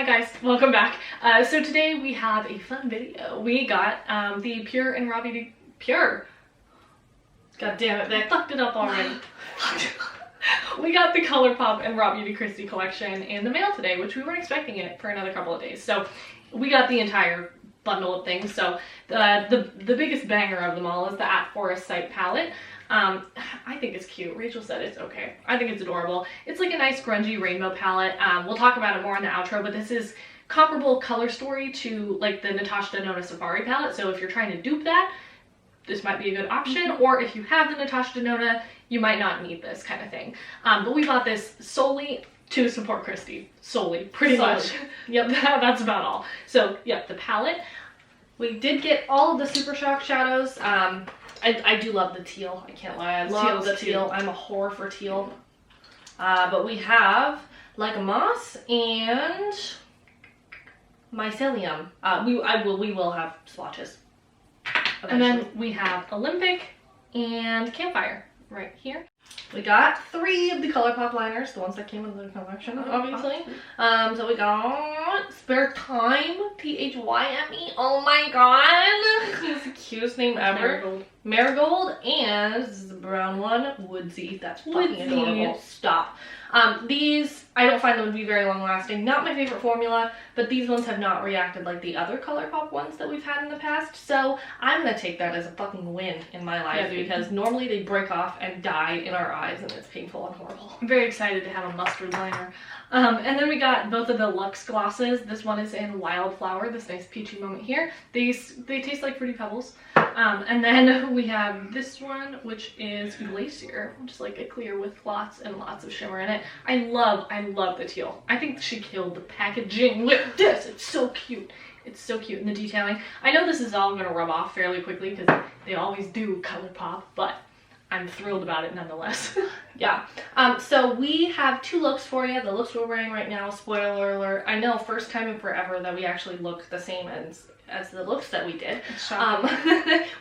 guys, welcome back. So today we have a fun video. We got the Pure and Rawbeauty Pure. God damn it, I fucked it up already. We got the Colourpop and Rawbeautykristi collection in the mail today, which we weren't expecting it for another couple of days. So we got the entire bundle of things. So the biggest banger of them all is the At Forest Sight palette. I think it's cute. Rachel said it's okay. I think it's adorable. It's like a nice grungy rainbow palette. We'll talk about it more in the outro, but this is comparable color story to like the Natasha Denona Safari palette. So if you're trying to dupe that, this might be a good option. Or if you have the Natasha Denona, you might not need this kind of thing. But we bought this solely to support Kristi. Solely, pretty much. Yep, that's about all. So, yep, the palette. We did get all of the Super Shock shadows. I do love the teal. I can't lie. I love the teal. I'm a whore for teal. But we have Like a Moss and Mycelium. We will have swatches eventually. And then we have Olympic and Campfire right here. We got 3 of the Colourpop liners, the ones that came in the collection, obviously. So we got Spare Time, T-H-Y-M-E. Oh my god! It's the cutest name ever. Marigold, and this is the brown one, Woodsy. That's fucking adorable. Stop. These, I don't find them to be very long lasting. Not my favorite formula, but these ones have not reacted like the other Colourpop ones that we've had in the past. So I'm gonna take that as a fucking win in my life, because normally they break off and die in our eyes and it's painful and horrible. I'm very excited to have a mustard liner. And then we got both of the Luxe glosses. This one is in Wildflower, this nice peachy moment here. They taste like Fruity Pebbles. And then we have this one, which is Glacier, which is like a clear with lots and lots of shimmer in it. I love the teal. I think she killed the packaging with this. It's so cute. It's so cute in the detailing. I know this is all gonna rub off fairly quickly because they always do Colourpop, but I'm thrilled about it nonetheless. Yeah. So we have 2 looks for you. The looks we're wearing right now, spoiler alert. I know, first time in forever that we actually look the same as the looks that we did.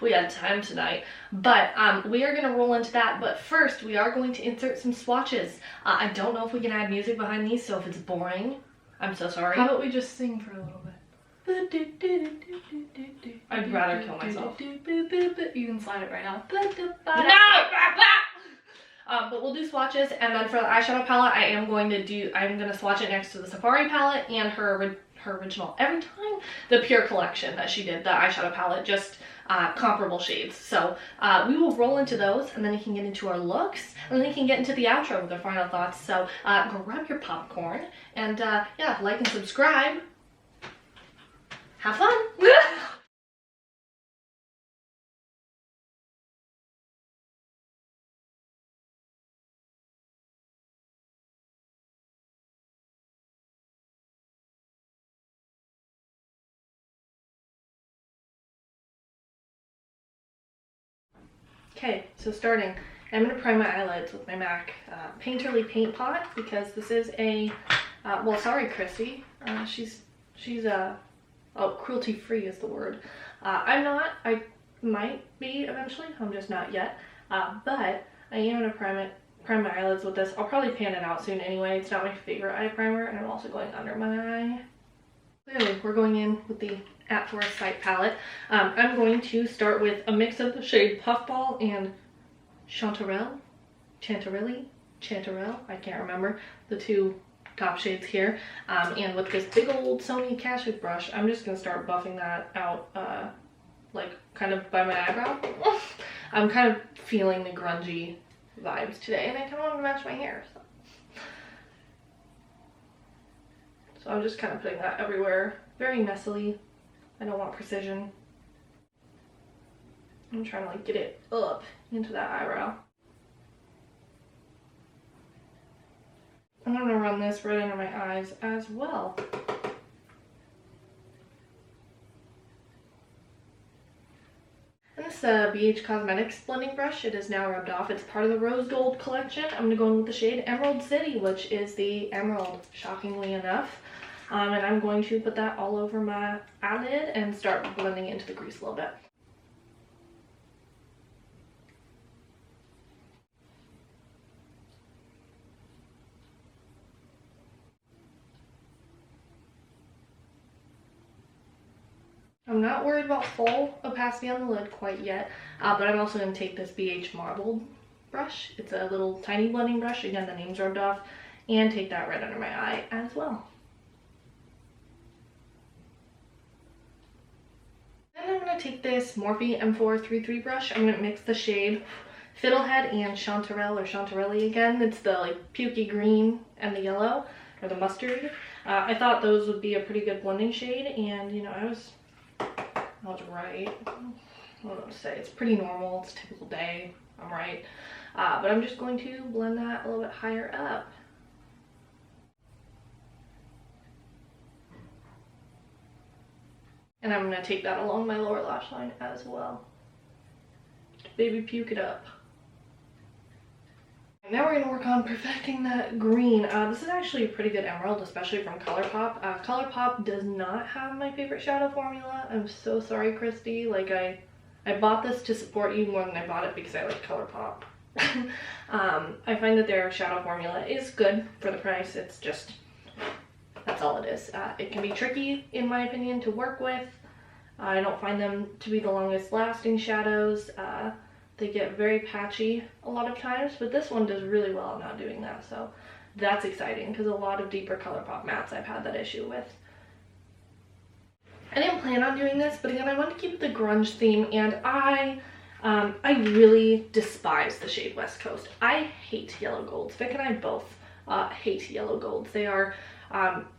We had time tonight, but we are gonna roll into that. But first, we are going to insert some swatches. I don't know if we can add music behind these, so if it's boring, I'm so sorry. How about we just sing for a little bit? I'd rather kill myself. You can slide it right now. No! But we'll do swatches, and then for the eyeshadow palette, I'm gonna swatch it next to the Safari palette and her original Every Time, the Pure collection that she did, the eyeshadow palette, just comparable shades. So we will roll into those, and then we can get into our looks, and then we can get into the outro with our final thoughts. So grab your popcorn, and yeah, like and subscribe. Have fun! Okay, so starting, I'm going to prime my eyelids with my MAC Painterly Paint Pot, because this is a, well, sorry Kristi, she's oh, cruelty-free is the word. I'm not. I might be eventually. I'm just not yet. But I am going to prime my eyelids with this. I'll probably pan it out soon anyway. It's not my favorite eye primer, and I'm also going under my eye. Clearly, we're going in with the At Forest Sight palette. I'm going to start with a mix of the shade Puffball and Chanterelle, I can't remember the 2 top shades here, and with this big old Sony Cashew brush, I'm just gonna start buffing that out, like kind of by my eyebrow. I'm kind of feeling the grungy vibes today, and I kind of want to match my hair. So I'm just kind of putting that everywhere, very messily. I don't want precision. I'm trying to like get it up into that eyebrow. I'm going to run this right under my eyes as well. And this BH Cosmetics blending brush, it is now rubbed off. It's part of the Rose Gold collection. I'm going to go in with the shade Emerald City, which is the emerald, shockingly enough. And I'm going to put that all over my eyelid and start blending into the crease a little bit. I'm not worried about full opacity on the lid quite yet, but I'm also going to take this BH Marbled brush. It's a little tiny blending brush. Again, the name's rubbed off. And take that right under my eye as well. Then I'm going to take this Morphe M433 brush. I'm going to mix the shade Fiddlehead and Chanterelle, or Chanterelle again. It's the like pukey green and the yellow, or the mustard. I thought those would be a pretty good blending shade, and you know, I was right. I don't know what to say. It's pretty normal. It's a typical day. I'm right. But I'm just going to blend that a little bit higher up. And I'm going to take that along my lower lash line as well. Baby puke it up. Now we're going to work on perfecting that green. This is actually a pretty good emerald, especially from Colourpop. Colourpop does not have my favorite shadow formula. I'm so sorry, Kristi. Like, I bought this to support you more than I bought it because I like Colourpop. I find that their shadow formula is good for the price. It's just, that's all it is. It can be tricky, in my opinion, to work with. I don't find them to be the longest lasting shadows. They get very patchy a lot of times, but this one does really well at not doing that, so that's exciting because a lot of deeper Colourpop mattes I've had that issue with. I didn't plan on doing this, but again, I wanted to keep the grunge theme, and I really despise the shade West Coast. I hate yellow golds. Vic and I both hate yellow golds. They are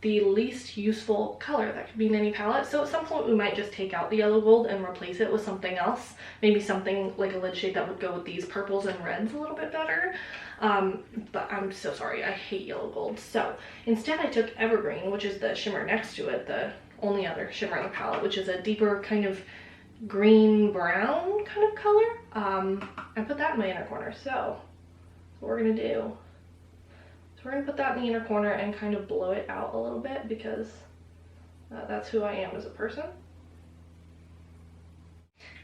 the least useful color that could be in any palette. So at some point we might just take out the yellow gold and replace it with something else. Maybe something like a lid shade that would go with these purples and reds a little bit better. But I'm so sorry, I hate yellow gold. So instead I took Evergreen, which is the shimmer next to it, the only other shimmer in the palette, which is a deeper kind of green brown kind of color. I put that in my inner corner. So what we're gonna do, so we're going to put that in the inner corner and kind of blow it out a little bit because that's who I am as a person.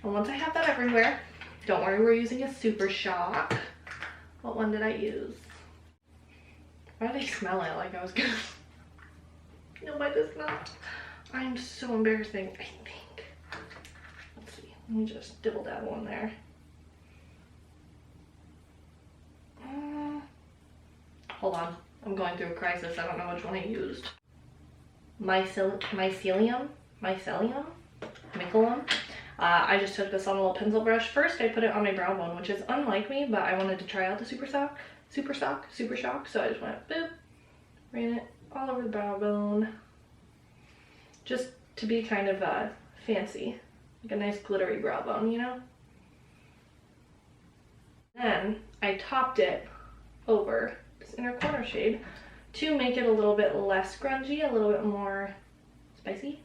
And once I have that everywhere, don't worry, we're using a Super Shock. What one did I use? Why did I smell it like I was gonna... No, I does not. I'm so embarrassing, I think. Let's see, let me just dibble dabble in there. Hold on, I'm going through a crisis. I don't know which one I used. Mycelium. I just took this on a little pencil brush. First, I put it on my brow bone, which is unlike me, but I wanted to try out the Super Shock. So I just went boop, ran it all over the brow bone, just to be kind of fancy, like a nice glittery brow bone, you know. Then I topped it over this inner corner shade to make it a little bit less grungy, a little bit more spicy.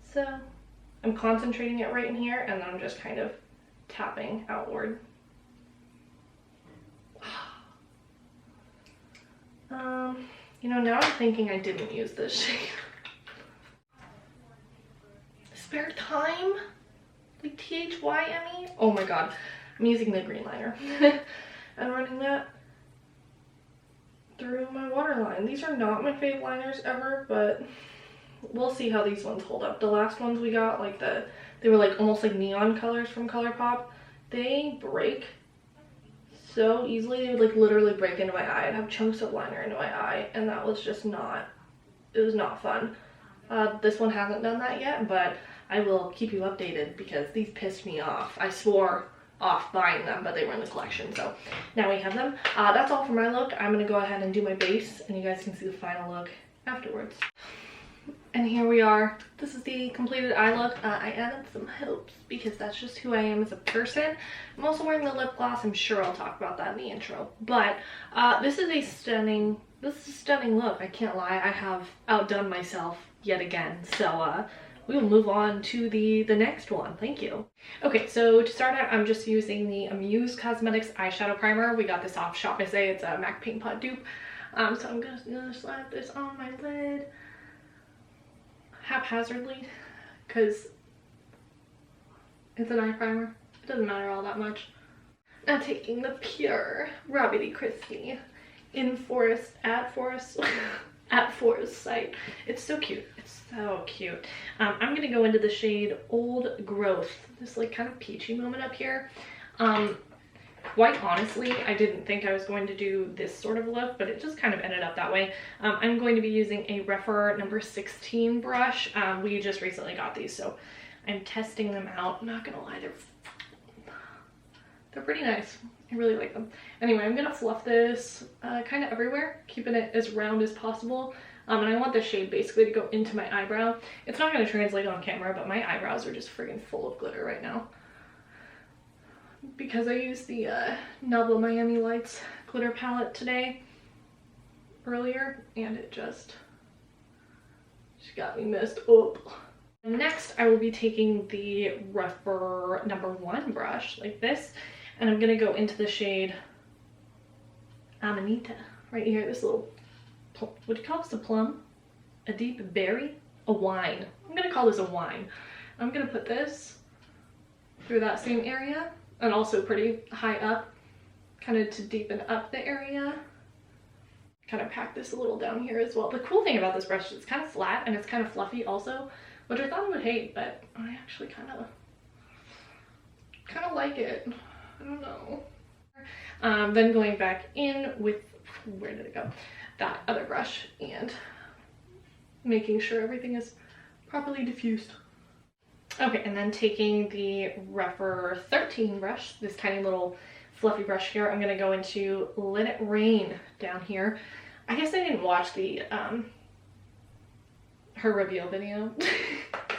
So I'm concentrating it right in here, and then I'm just kind of tapping outward. You know, now I'm thinking I didn't use this shade. Spare time? Like THYME? Oh my god. I'm using the green liner and running that through my waterline. These are not my fave liners ever, but we'll see how these ones hold up. The last ones we got, like they were like almost like neon colors from Colourpop. They break so easily. They would like literally break into my eye. I'd have chunks of liner into my eye, and that was just not, it was not fun. This one hasn't done that yet, but I will keep you updated because these pissed me off. I swore off buying them, but they were in the collection, so now we have them. That's all for my look. I'm gonna go ahead and do my base, and you guys can see the final look afterwards. And here we are. This is the completed eye look. I added some hopes because that's just who I am as a person. I'm also wearing the lip gloss. I'm sure I'll talk about that in the intro, but this is a stunning look. I can't lie, I have outdone myself yet again, so we will move on to the next one. Thank you. Okay, so to start out, I'm just using the Amuse Cosmetics eyeshadow primer. We got this off Shop Miss A. It's a MAC Paint Pot dupe. So I'm just gonna slap this on my lid haphazardly because it's an eye primer. It doesn't matter all that much. Now taking the pure Rawbeautykristi in Forest at first sight. It's so cute. It's so cute. I'm gonna go into the shade Old Growth. This like kind of peachy moment up here. Quite honestly, I didn't think I was going to do this sort of look, but it just kind of ended up that way. I'm going to be using a Rephr number 16 brush. We just recently got these, so I'm testing them out. I'm not gonna lie, they're pretty nice. I really like them. Anyway, I'm gonna fluff this kind of everywhere, keeping it as round as possible. And I want the shade basically to go into my eyebrow. It's not gonna translate on camera, but my eyebrows are just friggin' full of glitter right now. Because I used the Nubla Miami Lights glitter palette today, earlier, and it just got me messed up. Next, I will be taking the Rephr number 1 brush, like this, and I'm gonna go into the shade Amanita, right here, this little, what do you call this, a plum? A deep berry? A wine. I'm gonna call this a wine. I'm gonna put this through that same area, and also pretty high up, kind of to deepen up the area. Kind of pack this a little down here as well. The cool thing about this brush is it's kind of flat and it's kind of fluffy also, which I thought I would hate, but I actually kind of like it. I don't know. Then going back in with, where did it go? That other brush, and making sure everything is properly diffused. Okay, and then taking the Rephr 13 brush, this tiny little fluffy brush here, I'm gonna go into Let It Rain down here. I guess I didn't watch the her reveal video.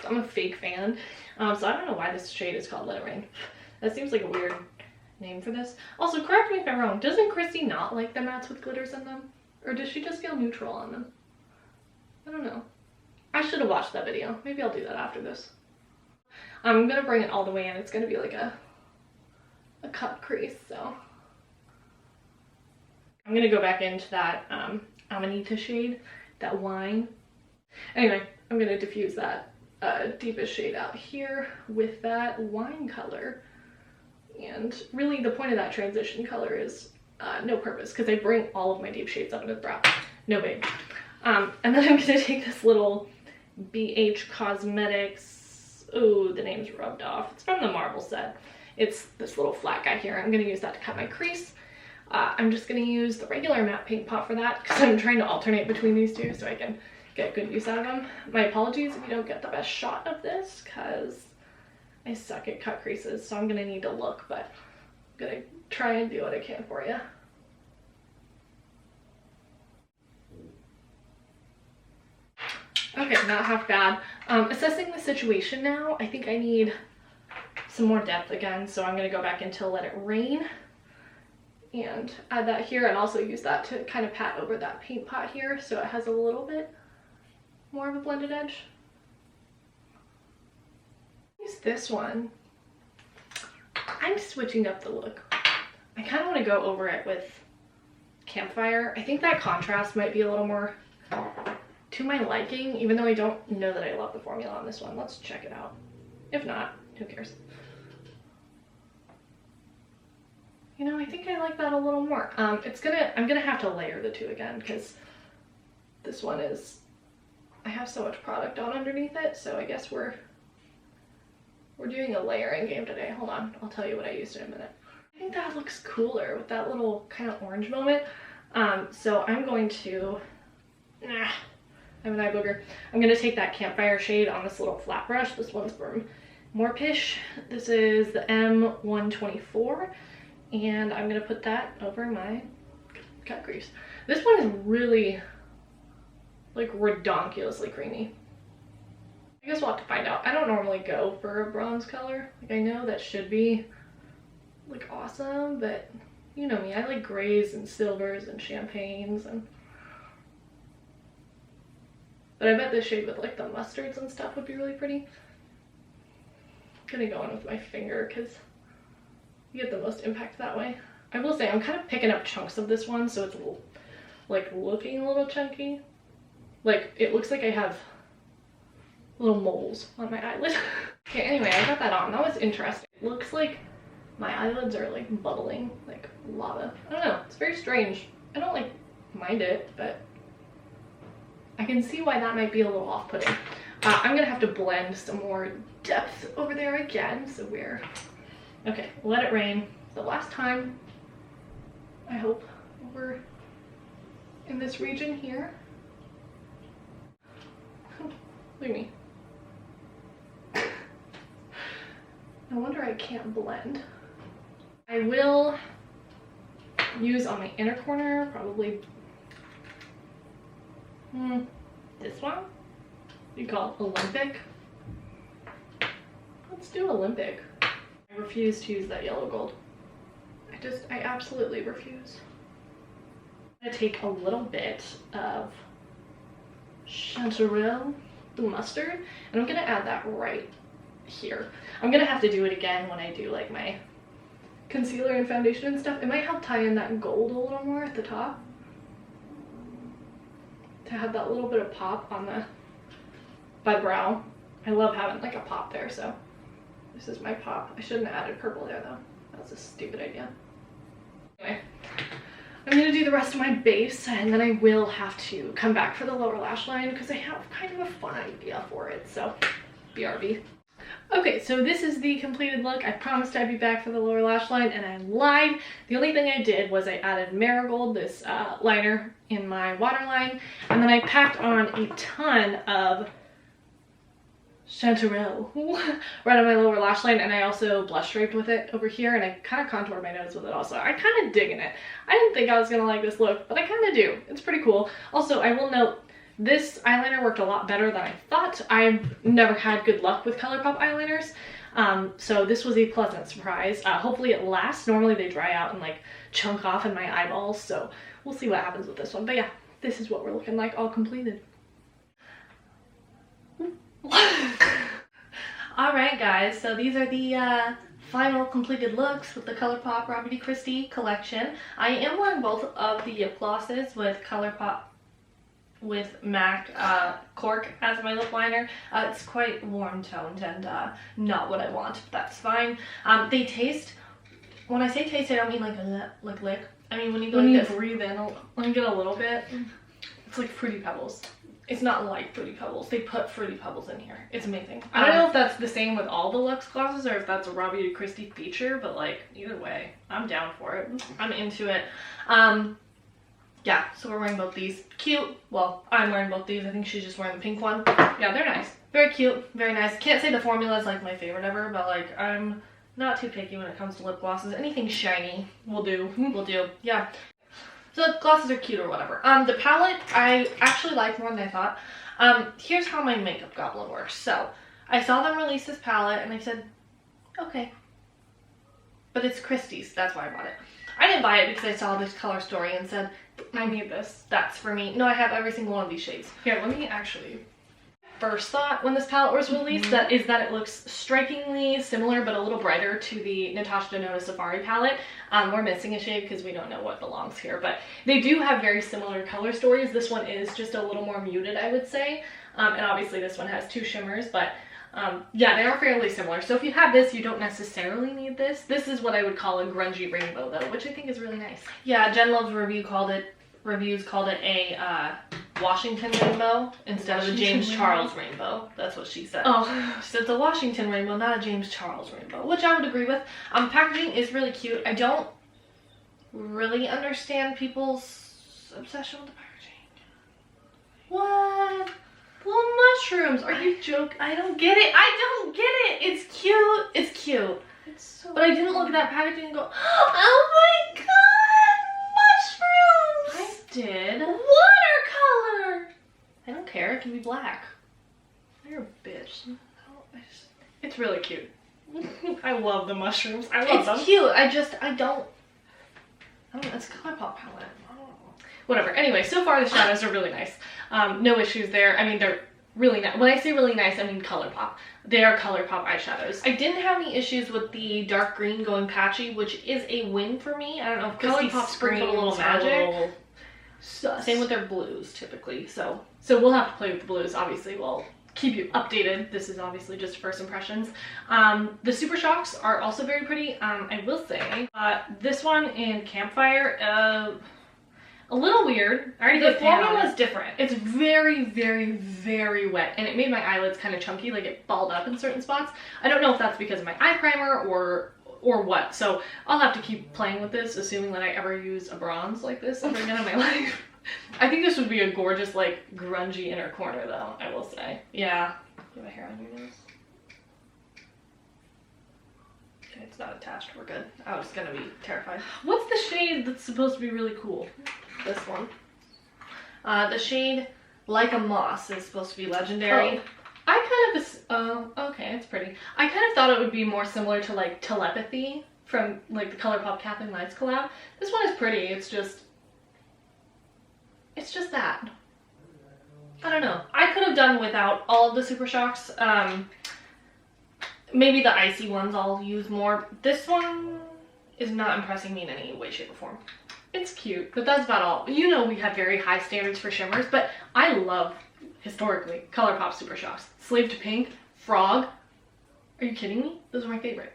I'm a fake fan, so I don't know why this shade is called Let It Rain. That seems like a weird name for this. Also, correct me if I'm wrong, doesn't Kristi not like the mattes with glitters in them? Or does she just feel neutral on them? I don't know. I should have watched that video. Maybe I'll do that after this. I'm gonna bring it all the way in. It's gonna be like a cut crease, so I'm gonna go back into that Amanita shade, that wine. Anyway, I'm gonna diffuse that deepest shade out here with that wine color. And really the point of that transition color is no purpose, because I bring all of my deep shades up into the brow. No babe. And then I'm gonna take this little BH Cosmetics, oh, the name's rubbed off. It's from the Marble set. It's this little flat guy here. I'm gonna use that to cut my crease. I'm just gonna use the regular matte paint pot for that, because I'm trying to alternate between these two so I can get good use out of them. My apologies if you don't get the best shot of this, because I suck at cut creases, so I'm gonna need to look, but I'm gonna try and do what I can for you. Okay, not half bad. Assessing the situation now, I think I need some more depth again, so I'm gonna go back into Let It Rain and add that here, and also use that to kind of pat over that paint pot here so it has a little bit more of a blended edge. Use this one. I'm switching up the look. I kind of want to go over it with Campfire. I think that contrast might be a little more to my liking, even though I don't know that I love the formula on this one. Let's check it out. If not, who cares? You know, I think I like that a little more. I'm gonna have to layer the two again, because this one is, I have so much product on underneath it, so I guess we're doing a layering game today. Hold on, I'll tell you what I used in a minute. I think that looks cooler with that little kind of orange moment. So I'm going to, I have an eye booger. I'm gonna take that Campfire shade on this little flat brush. This one's from Morpish. This is the M124. And I'm gonna put that over my cut crease. This one is really like redonkulously creamy. I guess we'll have to find out. I don't normally go for a bronze color. Like, I know that should be like awesome, but you know me, I like grays and silvers and champagnes, and but I bet this shade with like the mustards and stuff would be really pretty. I'm gonna go in with my finger because you get the most impact that way. I will say I'm kind of picking up chunks of this one, so it's a little, like, looking a little chunky. Like, it looks like I have little moles on my eyelid. Okay, anyway, I got that on. That was interesting. It looks like my eyelids are like bubbling, like lava. I don't know, it's very strange. I don't like mind it, but I can see why that might be a little off-putting. I'm gonna have to blend some more depth over there again, so we're... Okay, let it rain. The last time, I hope, we're in this region here. Look at me. No wonder I can't blend. I will use on my inner corner, probably this one. You call it Olympic. Let's do Olympic. I refuse to use that yellow gold. I absolutely refuse. I'm gonna take a little bit of chanterelle, the mustard, and I'm gonna add that right here. I'm gonna have to do it again when I do like my concealer and foundation and stuff. It might help tie in that gold a little more at the top to have that little bit of pop on the by the brow. I love having like a pop there, so this is my pop. I shouldn't have added purple there though. That was a stupid idea. Anyway, I'm gonna do the rest of my base, and then I will have to come back for the lower lash line because I have kind of a fun idea for it, so BRB. Okay, so this is the completed look. I promised I'd be back for the lower lash line, and I lied. The only thing I did was I added Marigold, this liner, in my waterline, and then I packed on a ton of chanterelle right on my lower lash line, and I also blush draped with it over here, and I kind of contoured my nose with it also. I'm kind of digging it. I didn't think I was gonna like this look, but I kind of do. It's pretty cool. Also, I will note, this eyeliner worked a lot better than I thought. I've never had good luck with Colourpop eyeliners, so this was a pleasant surprise. Hopefully it lasts. Normally they dry out and like chunk off in my eyeballs, so we'll see what happens with this one. But yeah, this is what we're looking like all completed. Alright guys, so these are the final completed looks with the Colourpop Rawbeautykristi collection. I am wearing both of the lip glosses with Colourpop with MAC Cork as my lip liner. It's quite warm toned and not what I want, but that's fine. They taste, when I say taste, I don't mean like lick. I mean when you go when like you breathe in, let me get a little bit. It's like Fruity Pebbles. It's not like Fruity Pebbles. They put Fruity Pebbles in here. It's amazing. I don't know if that's the same with all the Luxe glosses or if that's a Rawbeautykristi feature, but like either way, I'm down for it. I'm into it. Yeah, so we're wearing both these. Cute. Well, I'm wearing both these. I think she's just wearing the pink one. Yeah, they're nice. Very cute. Very nice. Can't say the formula is like my favorite ever, but like I'm not too picky when it comes to lip glosses. Anything shiny will do. Will do. Yeah. So the glosses are cute or whatever. The palette I actually like more than I thought. Here's how my makeup goblin works. So I saw them release this palette and I said, okay. But it's Kristi's, that's why I bought it. I didn't buy it because I saw this color story and said, I need this. That's for me. No, I have every single one of these shades. Here, let me actually... First thought when this palette was released that it looks strikingly similar but a little brighter to the Natasha Denona Safari palette. We're missing a shade because we don't know what belongs here, but they do have very similar color stories. This one is just a little more muted, I would say, and obviously this one has two shimmers, but yeah, they are fairly similar. So if you have this, you don't necessarily need this. This is what I would call a grungy rainbow though, which I think is really nice. Yeah, Jen Love's reviews called it a Washington rainbow instead of a James Charles rainbow. That's what she said. Oh, she said it's a Washington rainbow, not a James Charles rainbow, which I would agree with. Packaging is really cute. I don't really understand people's obsession with the packaging. What? Little mushrooms. Are you joking? I don't get it. I don't get it. It's cute. It's cute. It's so but I didn't look at that packaging and go, oh my god! Mushrooms! I did. Watercolor! I don't care, it can be black. You're a bitch. It's really cute. I love the mushrooms. I love them. It's cute. I don't, it's a Colourpop palette. Whatever. Anyway, so far the shadows are really nice. No issues there. I mean, they're really nice. When I say really nice, I mean Colourpop. They are Colourpop eyeshadows. I didn't have any issues with the dark green going patchy, which is a win for me. I don't know if Colourpop sprinkled a little magic. Same with their blues typically. So we'll have to play with the blues. Obviously, we'll keep you updated. This is obviously just first impressions. The Super Shocks are also very pretty. I will say this one in Campfire. A little weird. I already The did pan formula on is different. It's very, very, very wet, and it made my eyelids kind of chunky, like it balled up in certain spots. I don't know if that's because of my eye primer or what. So I'll have to keep playing with this, assuming that I ever use a bronze like this ever again in my life. I think this would be a gorgeous, like, grungy inner corner, though, I will say. Yeah. You have a hair on your nose? Okay, it's not attached. We're good. I was gonna be terrified. What's the shade that's supposed to be really cool? This one. The shade Like a Moss is supposed to be legendary. Oh. Okay, it's pretty. I kind of thought it would be more similar to, like, Telepathy from, like, the Colourpop Kathleen Lights collab. This one is pretty. It's just that. I don't know. I could have done without all of the Super Shocks. Maybe the icy ones I'll use more. This one is not impressing me in any way, shape, or form. It's cute, but that's about all. You know we have very high standards for shimmers, but I love, historically, Colourpop Super Shocks. Slave to Pink, Frog. Are you kidding me? Those are my favorite.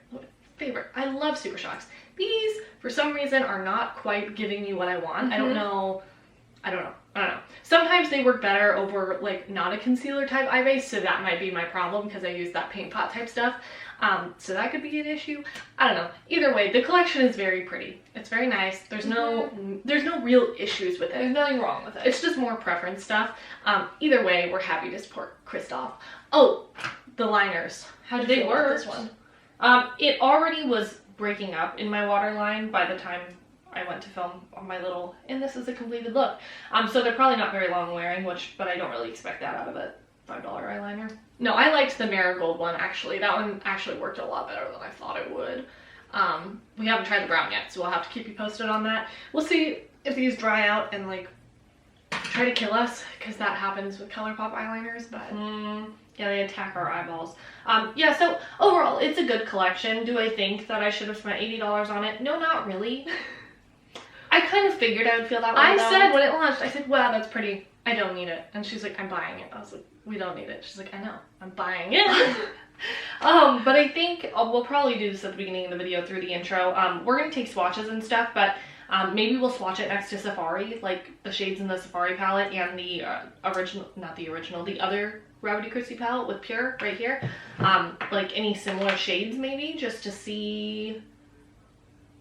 I love Super Shocks. These, for some reason, are not quite giving me what I want. I don't know. Sometimes they work better over, like, not a concealer type eye base, so that might be my problem because I use that paint pot type stuff. So that could be an issue. I don't know. Either way, the collection is very pretty. It's very nice. There's no real issues with it. There's nothing wrong with it. It's just more preference stuff. Either way, we're happy to support Kristoff. Oh, the liners. How did they work? This one. It already was breaking up in my waterline by the time I went to film on my little, and this is a completed look. So they're probably not very long wearing, but I don't really expect that out of a $5 eyeliner. No, I liked the Marigold one, actually. That one actually worked a lot better than I thought it would. We haven't tried the brown yet, so we'll have to keep you posted on that. We'll see if these dry out and, like, try to kill us, because that happens with Colourpop eyeliners, but yeah, they attack our eyeballs. Yeah, so overall, it's a good collection. Do I think that I should have spent $80 on it? No, not really. I kind of figured I would feel that way. I said when it launched, I said, wow, that's pretty. I don't need it. And she's like, I'm buying it. I was like, we don't need it. She's like, I know, I'm buying it. But I think we'll probably do this at the beginning of the video through the intro. We're going to take swatches and stuff, but maybe we'll swatch it next to Safari, like the shades in the Safari palette and the the other Rawbeautykristi palette with Pure right here. Like any similar shades maybe, just to see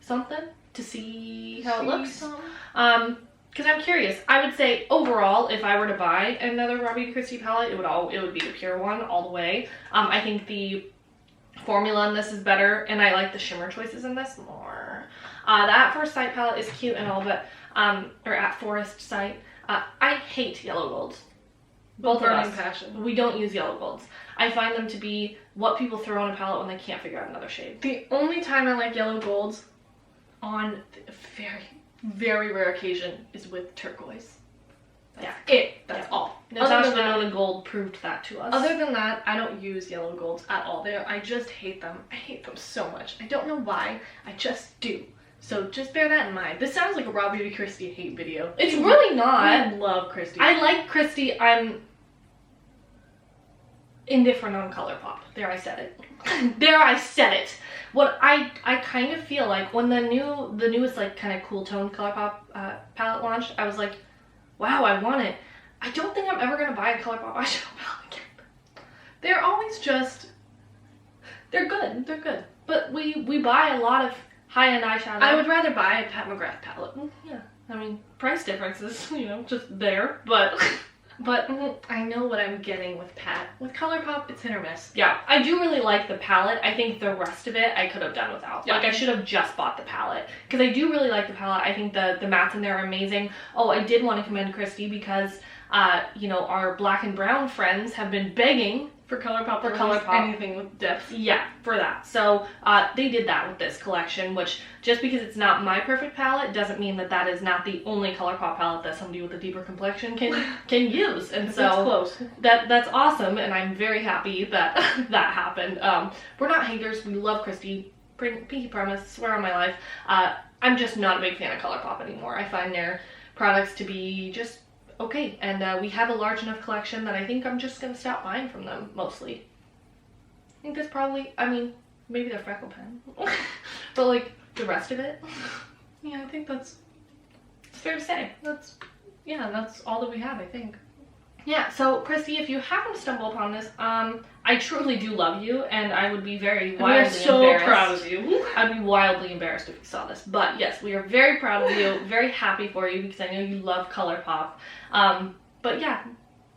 something, to see how it looks. Because I'm curious. I would say overall, if I were to buy another Rawbeautykristi palette, it would be the Pure one all the way. I think the formula in this is better, and I like the shimmer choices in this more. The At First Sight palette is cute and all, but or At Forest Sight. I hate yellow golds. Both of us. Passion. We don't use yellow golds. I find them to be what people throw on a palette when they can't figure out another shade. The only time I like yellow golds, on a very, very rare occasion, is with turquoise. That's all. Natasha Denona Gold proved that to us. Other than that, I don't use yellow golds at all. I just hate them. I hate them so much. I don't know why. I just do. So just bear that in mind. This sounds like a Rawbeautykristi hate video. It's really not. I love Kristi. I like Kristi. I'm indifferent on Colourpop. There, I said it. There, I said it. What I kind of feel like when the newest, like, kind of cool tone Colourpop palette launched, I was like, wow, I want it. I don't think I'm ever gonna buy a Colourpop eyeshadow palette again. They're always just, they're good. They're good. But we buy a lot of high-end eyeshadow. I would rather buy a Pat McGrath palette. Yeah, I mean, price differences, you know, just there, but I know what I'm getting with Pat. With Colourpop, it's hit or miss. Yeah, I do really like the palette. I think the rest of it I could have done without. Yeah. Like, I should have just bought the palette, because I do really like the palette. I think the mattes in there are amazing. Oh, I did want to commend Kristi because, you know, our black and brown friends have been begging for Colourpop, anything with depth. Yeah, for that. So they did that with this collection, which, just because it's not my perfect palette doesn't mean that that is not the only Colourpop palette that somebody with a deeper complexion can use. And so that's close. That's awesome, and I'm very happy that that happened. We're not haters. We love Kristi. Pinky promise, swear on my life. I'm just not a big fan of Colourpop anymore. I find their products to be just okay, and we have a large enough collection that I think I'm just gonna stop buying from them, mostly. I think that's probably, I mean, maybe their freckle pen, but like the rest of it, yeah, I think that's fair to say. That's all that we have, I think. Yeah, so Kristi, if you happen to stumble upon this, I truly do love you, and I would be very wildly embarrassed. We're so proud of you. I'd be wildly embarrassed if you saw this. But yes, we are very proud of you, very happy for you, because I know you love Colourpop. But yeah,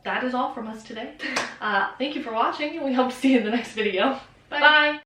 that is all from us today. Thank you for watching, and we hope to see you in the next video. Bye! Bye.